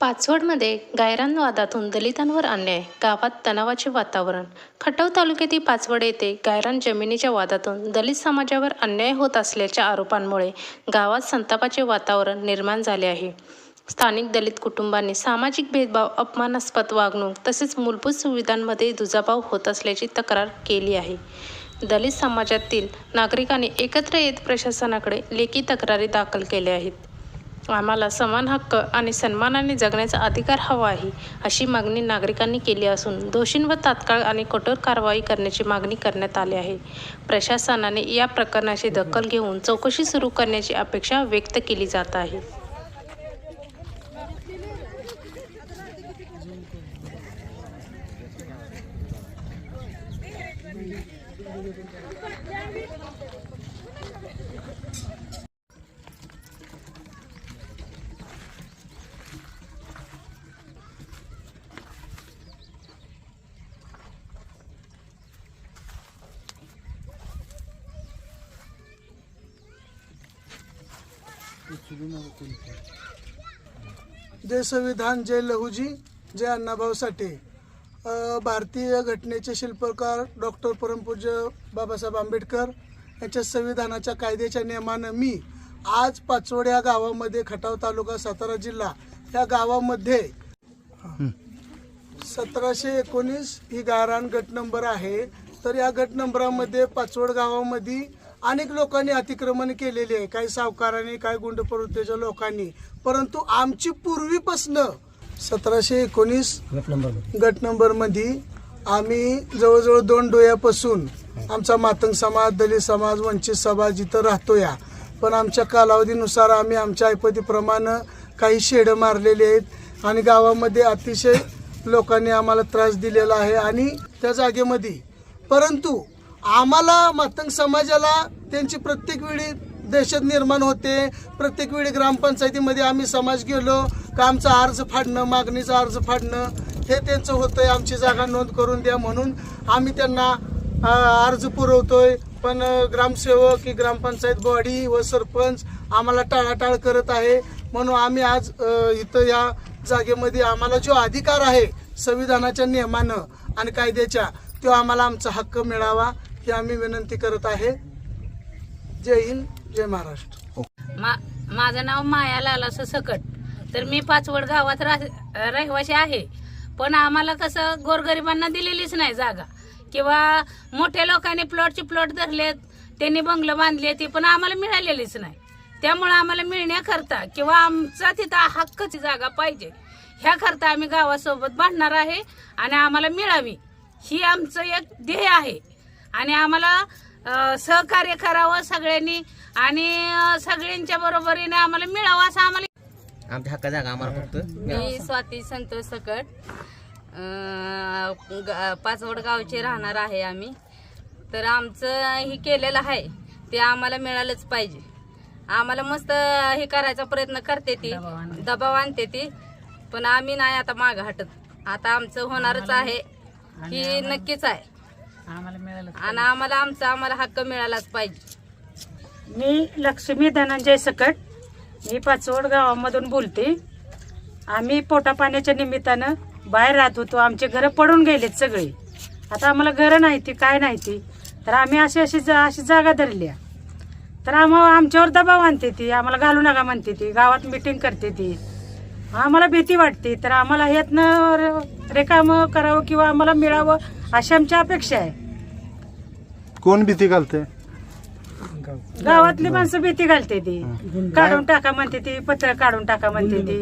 पाचवडमध्ये गायरान वादातून दलितांवर अन्याय, गावात तणावाचे वातावरण. खटाव तालुक्यातील पाचवड येथे गायरान जमिनीच्या वादातून दलित समाजावर अन्याय होत असल्याच्या आरोपांमुळे गावात संतापाचे वातावरण निर्माण झाले आहे. स्थानिक दलित कुटुंबांनी सामाजिक भेदभाव, अपमानास्पद वागणूक तसेच मूलभूत सुविधांमध्ये दुजाभाव होत असल्याची तक्रार केली आहे. दलित समाजातील नागरिकांनी एकत्र येत प्रशासनाकडे लेखी तक्रारी दाखल केल्या आहेत. आम्हाला समान हक्क आणि सन्मानाने जगण्याचा अधिकार हवा आहे, अशी मागणी नागरिकांनी केली असून दोषींवर तात्काळ आणि कठोर कारवाई करण्याची मागणी करण्यात आली आहे. प्रशासनाने या प्रकरणाची दखल घेऊन चौकशी सुरू करण्याची अपेक्षा व्यक्त केली जात आहे. जय संविधान, जय लहूजी, जय अण्णाभाऊ साठे. भारतीय घटनेचे शिल्पकार डॉक्टर परमपूज्य बाबासाहेब आंबेडकर यांच्या संविधानाच्या कायद्याच्या नियमानं मी आज पाचवड या गावामध्ये, खटाव तालुका, सातारा जिल्हा या गावामध्ये 1719 ही गायरान गट नंबर आहे. तर या गट नंबरामध्ये पाचवड गावामध्ये अनेक लोकांनी अतिक्रमण केलेले आहे, काही सावकारांनी, काही गुंड प्रवृत्तीच्या लोकांनी. परंतु आमची पूर्वीपासनं 1719 गट नंबरमध्ये आम्ही जवळजवळ 2 डोळ्यापासून आमचा मातंग समाज, दलित समाज, वंचित समाज इथं राहतो या. पण आमच्या कालावधीनुसार आम्ही आमच्या ऐपतीप्रमाणे काही शेडं मारलेले आहेत आणि गावामध्ये अतिशय लोकांनी आम्हाला त्रास दिलेला आहे आणि त्या जागेमध्ये. परंतु आम्हाला मातंग समाजाला त्यांची प्रत्येक वेळी दहशत निर्माण होते. प्रत्येक वेळी ग्रामपंचायतीमध्ये आम्ही समाज गेलो का आमचा अर्ज फाडणं, मागणीचा अर्ज फाडणं हे त्यांचं होतंय. आमची जागा नोंद करून द्या म्हणून आम्ही त्यांना अर्ज पुरवतोय. पण ग्रामसेवक की ग्रामपंचायत बॉडी व सरपंच आम्हाला टाळाटाळ करत आहे. म्हणून आम्ही आज इथं या जागेमध्ये आम्हाला जो अधिकार आहे संविधानाच्या नियमानं आणि कायद्याच्या, तो आम्हाला आमचा हक्क मिळावा ही आम्ही विनंती करत आहे. जय हिंद, जय महाराष्ट्र. माझं नाव माया लालास सकट. तर मी पाचवड गावात रहिवासी आहे. पण आम्हाला कसं गोरगरिबांना दिलेलीच नाही जागा, किंवा मोठ्या लोकांनी प्लॉट धरलेत, त्यांनी बंगलं बांधले, ती पण आम्हाला मिळालेलीच नाही. त्यामुळे आम्हाला मिळण्याकरता किंवा आमचा तिथं हक्काची जागा पाहिजे ह्याकरता आम्ही गावासोबत भांडणार आहे आणि आम्हाला मिळावी ही आमचं एक ध्येय आहे. आणि आम्हाला सहकार्य करावं सगळ्यांनी आणि सगळ्यांच्या बरोबरीने आम्हाला मिळावं असं आम्हाला आमच्या हक्का जागा आम्हाला फक्त. मी स्वाती संतोष सकट, पाचवड गावचे राहणार आहे आम्ही. तर आमचं हे केलेलं आहे ते आम्हाला मिळालंच पाहिजे. आम्हाला मस्त हे करायचा प्रयत्न करते ती, दबाव आणते ती, पण आम्ही नाही आता मागं हटत. आता आमचं होणारच आहे ही नक्कीच आहे आणि आम्हाला हक्क मिळालाच पाहिजे. मी लक्ष्मी धनंजय सकट, मी पाचवड गावामधून बोलते. आम्ही पोटा पाण्याच्या निमित्तानं बाहेर राहत होतो. आमचे घरं पडून गेलेत सगळे. आता आम्हाला घरं नाही ती, काय नाही ती. तर आम्ही अशी जागा धरल्या. तर आमच्यावर दबाव आणते ती, आम्हाला घालू नका म्हणते ती, गावात मिटिंग करते ती. आम्हाला भीती वाटते. तर आम्हाला ह्यातनं रेकामं करावं किंवा आम्हाला मिळावं अशी आमची अपेक्षा आहे. कोण भीती घालते? गावातली माणसं भीती घालते ती, काढून टाका म्हणते ती, पत्र काढून टाका म्हणते ती.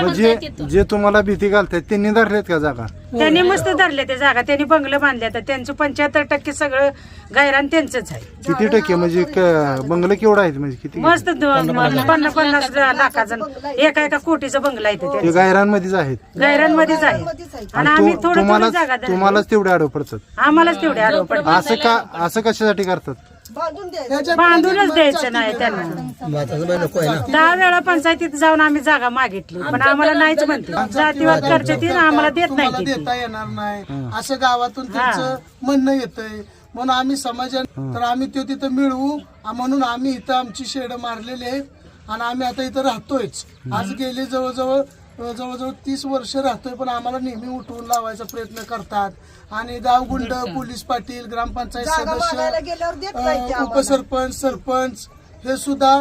म्हणजे जे तुम्हाला भीती घालतात त्यांनी धरलेत का जागा? त्यांनी मस्त धरले ते जागा, त्यांनी बंगलं बांधले. तर त्यांचं 75% सगळं गायरान त्यांचंच आहे. किती टक्के म्हणजे बंगलं केवढं आहे? म्हणजे किती? मस्त 50 लाखाचं एका कोटीचं बंगला आहे ते गायरांमध्येच आहेत. गायरांमध्येच आहे. आणि आम्ही थोडं जागा तुम्हालाच तेवढे आडव पडतात? आम्हालाच तेवढे आडव पडतात. असं कशासाठी करतात? बांधूनच द्यायचं नाही त्यांना. 10 वेळा पंचायतीत जाऊन आम्ही जागा मागितली, पण आम्हाला नाहीच म्हणते. जातीवाद करते ती, आम्हाला देत नाही. देता येणार नाही असं गावातून त्यांचं म्हणणं येतंय. म्हणून आम्ही समाजाने तर आम्ही तो तिथं मिळवू म्हणून आम्ही इथं आमची शेड मारलेली आहेत आणि आम्ही आता इथं राहतोयच. आज गेले जवळजवळ 30 वर्ष राहतोय, पण आम्हाला नेहमी उठवून लावायचा प्रयत्न करतात आणि गावगुंड, पोलीस पाटील, ग्रामपंचायत सदस्य, उपसरपंच, सरपंच हे सुद्धा,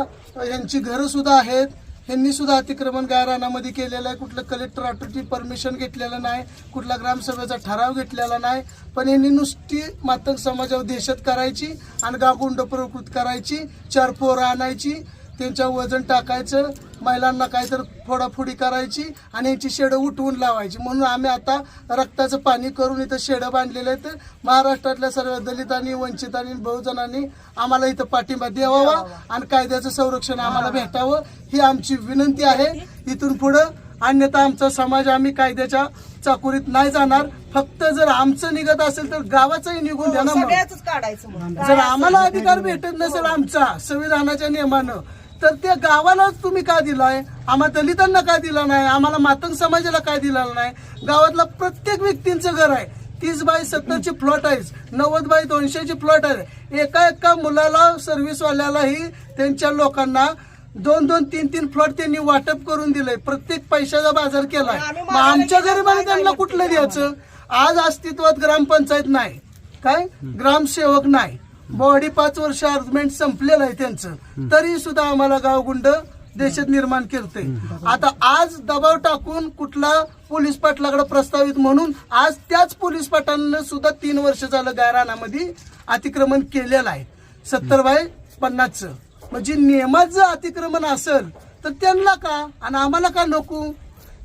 यांची घरं सुद्धा आहेत. यांनी सुद्धा अतिक्रमण गायरानामध्ये केलेलं आहे. कुठलं कलेक्टर ऑथॉरिटी परमिशन घेतलेलं नाही, कुठला ग्रामसभेचा ठराव घेतलेला नाही, पण यांनी नुसती मातंग समाजावर दहशत करायची आणि गावगुंड प्रवृत्त करायची. 4 पोरं आणायची, त्यांच्यावर वजन टाकायचं, महिलांना काहीतरी फोडाफोडी करायची आणि यांची शेडं उठवून लावायची. म्हणून आम्ही आता रक्ताचं पाणी करून इथं शेडं बांधलेलं आहे. तर महाराष्ट्रातल्या सर्व दलितांनी, वंचितांनी, बहुजनांनी आम्हाला इथं पाठिंबा द्यावा आणि कायद्याचं संरक्षण आम्हाला भेटावं ही आमची विनंती आहे. इथून पुढं अन्यथा आमचा समाज आम्ही कायद्याच्या चाकुरीत नाही जाणार. फक्त जर आमचं निघत असेल तर गावाचंही निघून द्या ना. जर आम्हाला अधिकार भेटत नसेल आमचा संविधानाच्या नियमानं, तर त्या गावालाच तुम्ही का दिलाय? आम्हाला दलितांना का दिला नाही? आम्हाला मातंग समाजाला काय दिलेलं नाही? गावातला प्रत्येक व्यक्तींचं घर आहे. 30x70ची प्लॉट आहे, 90x200ची प्लॉट आहे. एका मुलाला, सर्व्हिसवाल्यालाही त्यांच्या लोकांना 2-2, 3-3 प्लॉट त्यांनी वाटप करून दिलंय. प्रत्येक पैशाचा बाजार केलाय. मग आमच्या गरिबांनी त्यांना कुठलं द्यायचं? आज अस्तित्वात ग्रामपंचायत नाही, काय ग्रामसेवक नाही, बॉडी 5 वर्ष अर्जमेंट संपलेलं आहे त्यांचं, तरी सुद्धा आम्हाला गावगुंड दहशत निर्माण करते. आता आज दबाव टाकून कुठला पोलीस पाटलाकडे प्रस्तावित म्हणून आज त्याच पोलीस पाटलांना सुद्धा 3 वर्ष झालं गायरानामध्ये अतिक्रमण केलेलं आहे 70x50चं. म्हणजे नियमात जर अतिक्रमण असेल तर त्यांना का आणि आम्हाला का नको?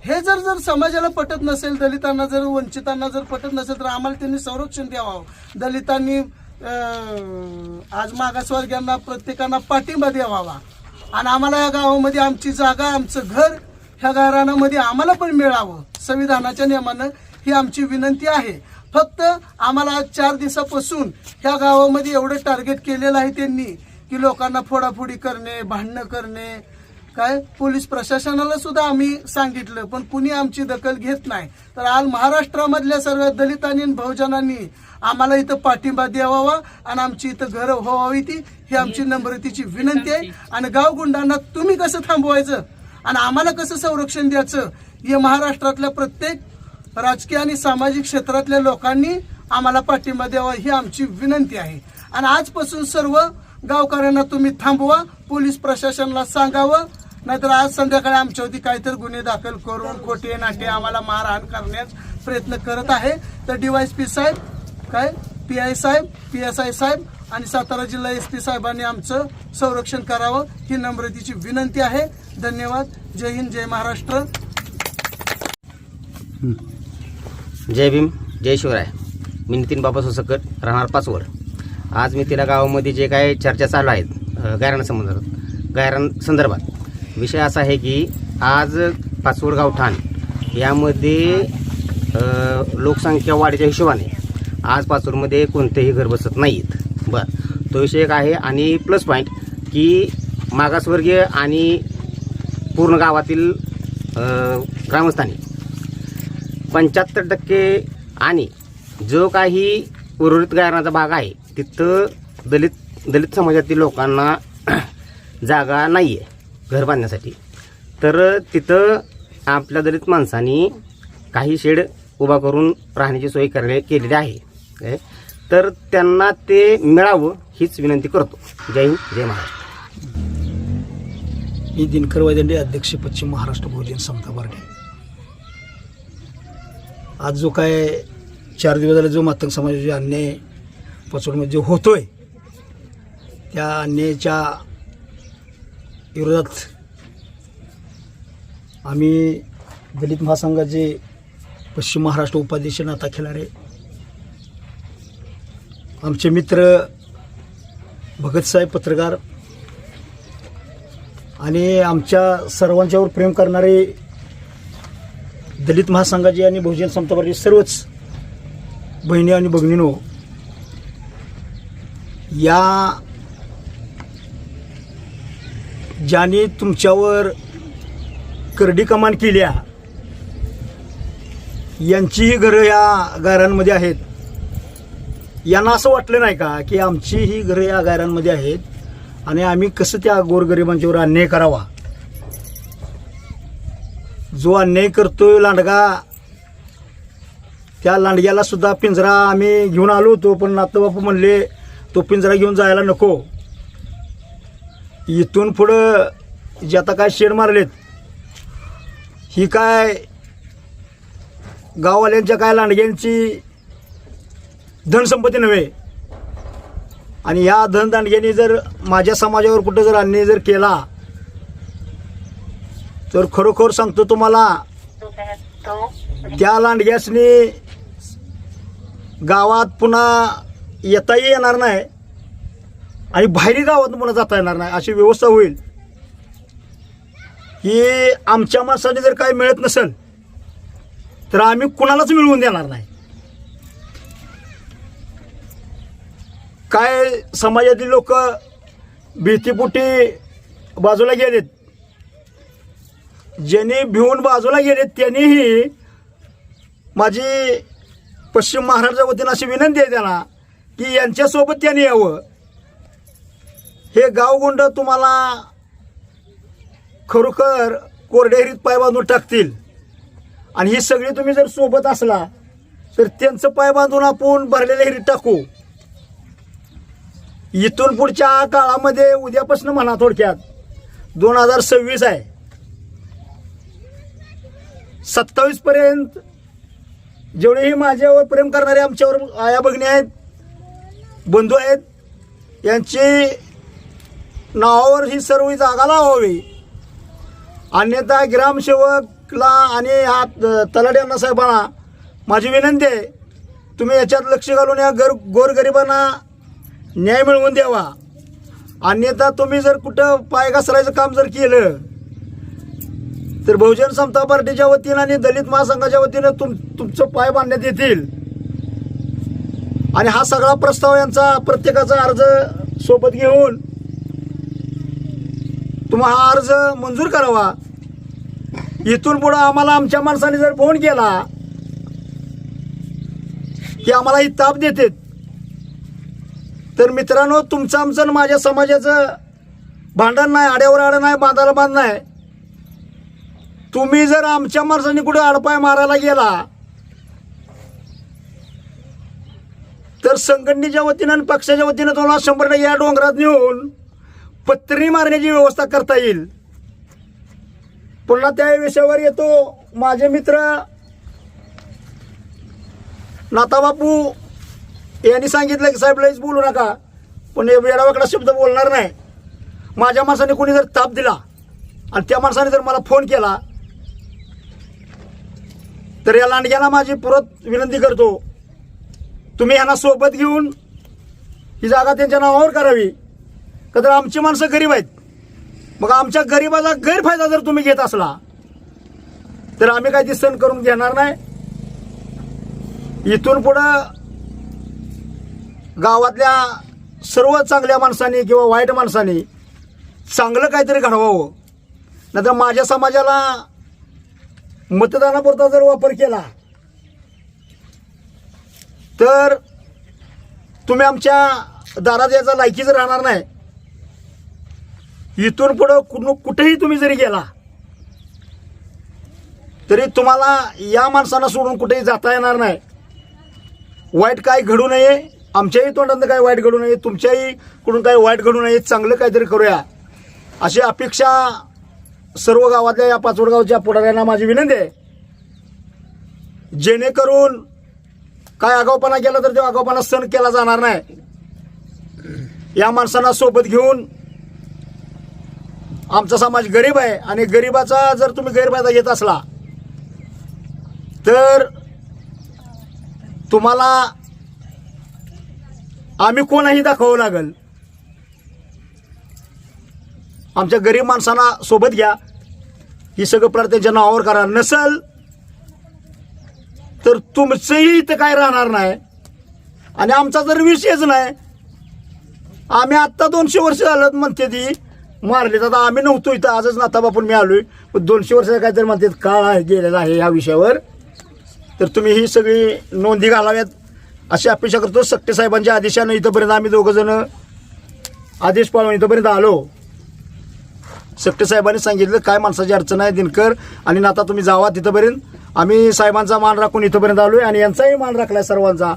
हे जर समाजाला पटत नसेल, दलितांना जर, वंचितांना जर पटत नसेल, तर आम्हाला त्यांनी संरक्षण द्यावं. दलितांनी आज मागासवर्गीयांना प्रत्येकांना पाठिंबा द्यावा आणि आम्हाला या गावामध्ये आमची जागा, आमचं घर ह्या गायरानामध्ये आम्हाला पण मिळावं संविधानाच्या नियमानं ही आमची विनंती आहे. फक्त आम्हाला आज 4 दिवसापासून ह्या गावामध्ये एवढं टार्गेट केलेलं आहे त्यांनी की लोकांना फोडाफोडी करणे, भांडणं करणे. काय पोलीस प्रशासनाला सुद्धा आम्ही सांगितलं, पण कुणी आमची दखल घेत नाही. तर आज महाराष्ट्रामधल्या सर्व दलितांनी, बहुजनांनी आम्हाला इथं पाठिंबा द्यावा आणि आमची इथं घरं व्हावी ही आमची नम्रतेची विनंती आहे. आणि गावगुंडांना तुम्ही कसं थांबवायचं आणि आम्हाला कसं संरक्षण द्यायचं हे महाराष्ट्रातल्या प्रत्येक राजकीय आणि सामाजिक क्षेत्रातल्या लोकांनी आम्हाला पाठिंबा द्यावा ही आमची विनंती आहे. आणि आजपासून सर्व गावकऱ्यांना तुम्ही थांबवा, पोलीस प्रशासनाला सांगावं, नाहीतर आज संध्याकाळी आमच्यावरती काहीतरी गुन्हे दाखल करून खोटे नाटे आम्हाला मारहाण करण्याचा प्रयत्न करत आहे. तर DYSP साहेब, काय PI साहेब, PSI साहेब आणि सातारा जिल्हा SP साहेबांनी आमचं संरक्षण करावं ही नम्रतेची विनंती आहे. धन्यवाद. जय हिंद, जय महाराष्ट्र. जय भीम, जय शिवराय. मी नितीन बाबासाहेब सकट, राहणार पाचवड. आज मी तिला गावामध्ये जे काय चर्चा चालू आहेत गायरान संदर्भात विषय असा आहे की आज पाचवड गावठाण यामध्ये लोकसंख्या वाढीच्या हिशोबाने आज पाचवडमध्ये कोणतेही घर बसत नाहीत. बरं, तो विषय एक आहे. आणि प्लस पॉईंट की मागासवर्गीय आणि पूर्ण गावातील ग्रामस्थांनी 75% आणि जो काही उर्वरित गायरानाचा भाग आहे तिथं दलित समाजातील लोकांना जागा नाही आहे घर बांधण्यासाठी. तर तिथं आपल्या दलित माणसांनी काही शेड उभा करून राहण्याची सोय केलेली आहे. तर त्यांना ते मिळावं हीच विनंती करतो. जय हिंद, जय महाराष्ट्र. मी दिनकर वैदंडे, अध्यक्ष पश्चिम महाराष्ट्र बहुजन समता पार्टी. आज जो काय 4 दिवस झाले जो मातंग समाजाचे अन्याय पाचवडमध्ये जो होतोय त्या अन्यायाच्या विरोधात आम्ही दलित महासंघाचे पश्चिम महाराष्ट्र उपाध्यक्ष नाता खिलारे, आमचे मित्र भगतसाहेब पत्रकार आणि आमच्या सर्वांच्यावर प्रेम करणारे दलित महासंघाचे आणि बहुजन समता पार्टी सर्वच बहिणी आणि भगिनींनो, या ज्याने तुमच्यावर करडी कमान केल्या यांचीही घरं या गायरांमध्ये आहेत. यांना असं वाटलं नाही का की आमची ही घरं या गायरांमध्ये आहेत आणि आम्ही कसं त्या गोरगरिबांच्यावर अन्याय करावा. जो अन्याय करतोय लांडगा, त्या लांडग्याला सुद्धा पिंजरा आम्ही घेऊन आलो होतो, पण नातूबापू म्हणले तो पिंजरा घेऊन जायला नको. इथून पुढं जे आता काय शेड मारलेत, ही काय गाववाल्यांच्या काय लांडग्यांची धनसंपत्ती नव्हे. आणि या धनदांडग्यांनी जर माझ्या समाजावर कुठं जर अन्याय जर केला तर खरोखर सांगतो तुम्हाला, त्या लांडग्यासनी गावात पुन्हा येताही येणार नाही आणि बाहेरही गावातून पुन्हा जाता येणार नाही, अशी व्यवस्था होईल. की आमच्या माणसाने जर काही मिळत नसेल तर आम्ही कुणालाच मिळवून देणार नाही. काय समाजातील लोक भीतीपुटी बाजूला गेलेत, ज्यांनी भिवून बाजूला गेलेत त्यांनीही माझी पश्चिम महाराष्ट्राच्या वतीनं अशी विनंती आहे त्यांना की यांच्यासोबत त्यांनी यावं. हे गावगुंड तुम्हाला खरोखर कोरडेहिरीत पाय बांधून टाकतील. आणि ही सगळी तुम्ही जर सोबत असला तर त्यांचं पाय बांधून आपण भरलेल्या हिरीत टाकू. इथून पुढच्या काळामध्ये उद्यापासून म्हणा, थोडक्यात 2026 आहे, 27 पर्यंत जेवढेही माझ्यावर प्रेम करणारे आमच्यावर आया भगिनी आहेत, बंधू आहेत, यांची नावावर ही सर्व जागा लावावी. अन्यथा ग्रामसेवकला आणि हा तलाठी साहेबांना माझी विनंती आहे, तुम्ही याच्यात लक्ष घालून या गोरगरिबांना न्याय मिळवून द्यावा. अन्यथा तुम्ही जर कुठं पाय घसरायचं काम जर केलं तर बहुजन समता पार्टीच्या वतीनं आणि दलित महासंघाच्या वतीनं तुमचं पाय बांधण्यात येतील. आणि हा सगळा प्रस्ताव यांचा प्रत्येकाचा अर्ज सोबत घेऊन तुम्ही हा अर्ज मंजूर करावा. इथून पुढं आम्हाला आमच्या माणसाने जर फोन केला की आम्हाला ही ताप देते, तर मित्रांनो, तुमचं आमचं आणि माझ्या समाजाचं भांडण नाही, आड्यावर आडं नाही, बांधाला बांध नाही. तुम्ही जर आमच्या माणसांनी कुठे आडपाय मारायला गेला तर संघटनेच्या वतीनं आणि पक्षाच्या वतीनं तुम्हाला 100% या डोंगरात नेऊन पत्री मारण्याची व्यवस्था करता येईल. पुन्हा त्या विषयावर येतो. माझे मित्र नाताबापू यांनी सांगितलं की साहेब लईच बोलू नका, पण वेडावाकडा शब्द बोलणार नाही. माझ्या माणसाने कोणी जर ताप दिला आणि त्या माणसाने जर मला फोन केला तर या लांडग्याला माझी परत विनंती करतो, तुम्ही यांना सोबत घेऊन ही जागा त्यांच्या नावावर करावी. का तर आमची माणसं गरीब आहेत. मग आमच्या गरीबाचा गैरफायदा जर तुम्ही घेत असला तर आम्ही काही सहन करून घेणार नाही. इथून पुढं गावातल्या सर्व चांगल्या माणसांनी किंवा वाईट माणसांनी चांगलं काहीतरी घडवावं. नाहीतर माझ्या समाजाला मतदानापुरता जर वापर केला तर तुम्ही आमच्या दारात याचा लायकीच राहणार नाही. इथून पुढं कुठेही तुम्ही जरी गेला तरी तुम्हाला या माणसांना सोडून कुठेही जाता येणार नाही. वाईट काय घडू नये, आमच्याही तोंडात काय वाईट घडू नये, तुमच्याही कडून काय वाईट घडू नये, चांगलं काहीतरी करूया अशी अपेक्षा सर्व गावातल्या या पाचवड गावच्या पुढाऱ्यांना माझी विनंती आहे. जेणेकरून काय आगाऊपणा केला तर तो आगाऊपणा सहन केला जाणार नाही. या माणसांना सोबत घेऊन, आमचा समाज गरीब आहे आणि गरीबाचा जर तुम्ही गैरफायदा घेत असला तर तुम्हाला आम्ही कोणही दाखवावं लागेल. आमच्या गरीब माणसांना सोबत घ्या, ही सगळं प्रार्थनेच्या नावावर करा. नसल तर तुमचंही इथं काय राहणार नाही आणि आमचा जर विषयच नाही. आम्ही आत्ता 200 वर्ष झालं म्हणते ती मारले, आता आम्ही नव्हतो इथं, आजच नाताबापून मी आलोय. 200 वर्षाचा काहीतरी म्हणते काळ गेलेला आहे ह्या विषयावर. तर तुम्ही ही सगळी नोंदी घालाव्यात अशी अपेक्षा करतो. सक्टे साहेबांच्या आदेशानं इथंपर्यंत आम्ही दोघं जण आदेश पाळून इथंपर्यंत आलो. सेक्टर साहेबांनी सांगितलं काय माणसाची अडचण आहे दिनकर आणि नाता तुम्ही जावा तिथंपर्यंत. आम्ही साहेबांचा मान राखून इथंपर्यंत आलोय आणि यांचाही मान राखलाय सर्वांचा.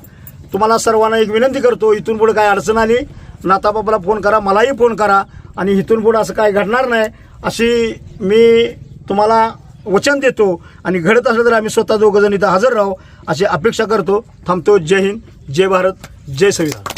तुम्हाला सर्वांना एक विनंती करतो, इथून पुढे काय अडचण आली नाताबाबाला फोन करा, मलाही फोन करा आणि इथून पुढे असं काय घडणार नाही अशी मी तुम्हाला वचन देतो. आणि घडत असलं तर आम्ही स्वतः दोघं जण इथं हजर राहू अशी अपेक्षा करतो. थांबतो. जय हिंद, जय भारत, जय संविधान.